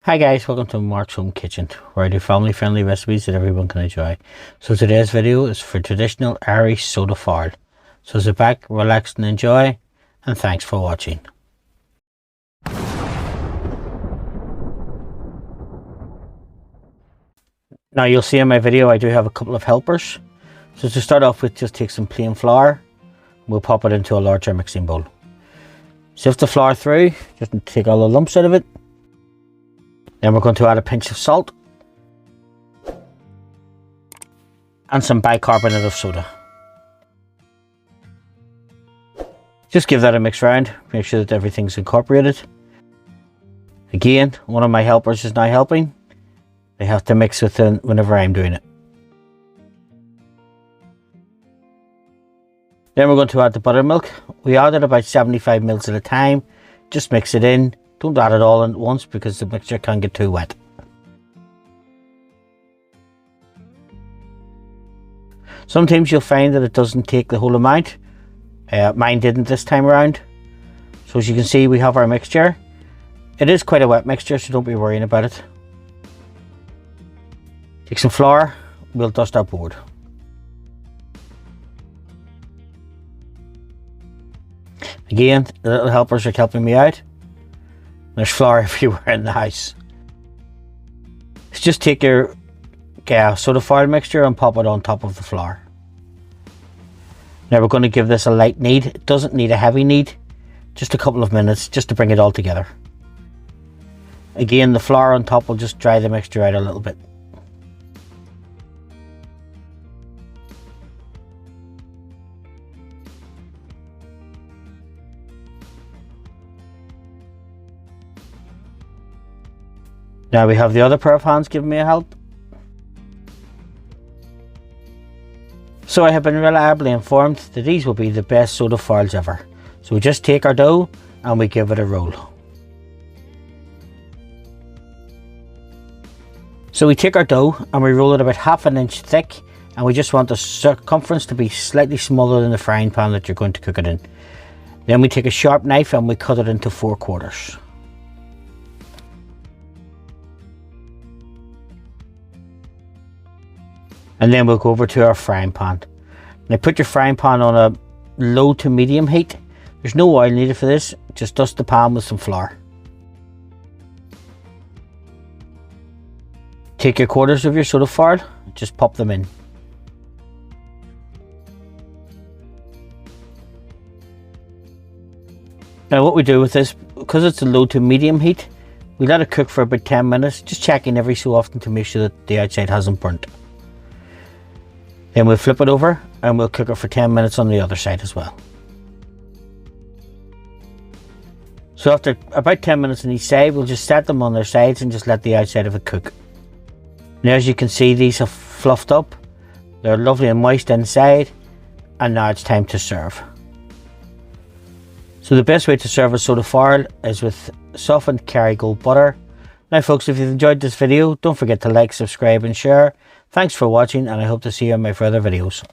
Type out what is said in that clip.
Hi guys, welcome to Mark's Home Kitchen, where I do family friendly recipes that everyone can enjoy. So today's video is for traditional Irish soda farl. So sit back, relax and enjoy, and thanks for watching. Now you'll see in my video I do have a couple of helpers. So to start off with, just take some plain flour, we'll pop it into a larger mixing bowl. Sift the flour through, just to take all the lumps out of it. Then we're going to add a pinch of salt and some bicarbonate of soda. Just give that a mix round, make sure that everything's incorporated. Again, one of my helpers is now helping. They have to mix with it whenever I'm doing it. Then we're going to add the buttermilk. We add it about 75 ml at a time. Just mix it in. Don't add it all in at once because the mixture can get too wet. Sometimes you'll find that it doesn't take the whole amount. Mine didn't this time around. So as you can see, we have our mixture. It is quite a wet mixture, so don't be worrying about it. Take some flour, we'll dust our board. Again, the little helpers are helping me out. There's flour everywhere in the house. Let's just take your soda farl mixture and pop it on top of the flour. Now we're going to give this a light knead. It doesn't need a heavy knead, just a couple of minutes just to bring it all together. Again, the flour on top will just dry the mixture out a little bit. Now we have the other pair of hands giving me a help. So I have been reliably informed that these will be the best soda farls ever. So we just take our dough and we give it a roll. So we take our dough and we roll it about ½ an inch thick, and we just want the circumference to be slightly smaller than the frying pan that you're going to cook it in. Then we take a sharp knife and we cut it into 4/4. And then we'll go over to our frying pan. Now put your frying pan on a low to medium heat. There's no oil needed for this, just dust the pan with some flour. Take your quarters of your soda farl, just pop them in. Now what we do with this, because it's a low to medium heat, we let it cook for about 10 minutes, just checking every so often to make sure that the outside hasn't burnt. Then we'll flip it over and we'll cook it for 10 minutes on the other side as well. So after about 10 minutes on each side, we'll just set them on their sides and just let the outside of it cook. Now as you can see, these have fluffed up. They're lovely and moist inside, and now it's time to serve. So the best way to serve a soda farl is with softened Kerrygold butter. Now folks, if you've enjoyed this video, don't forget to like, subscribe and share. Thanks for watching, and I hope to see you in my further videos.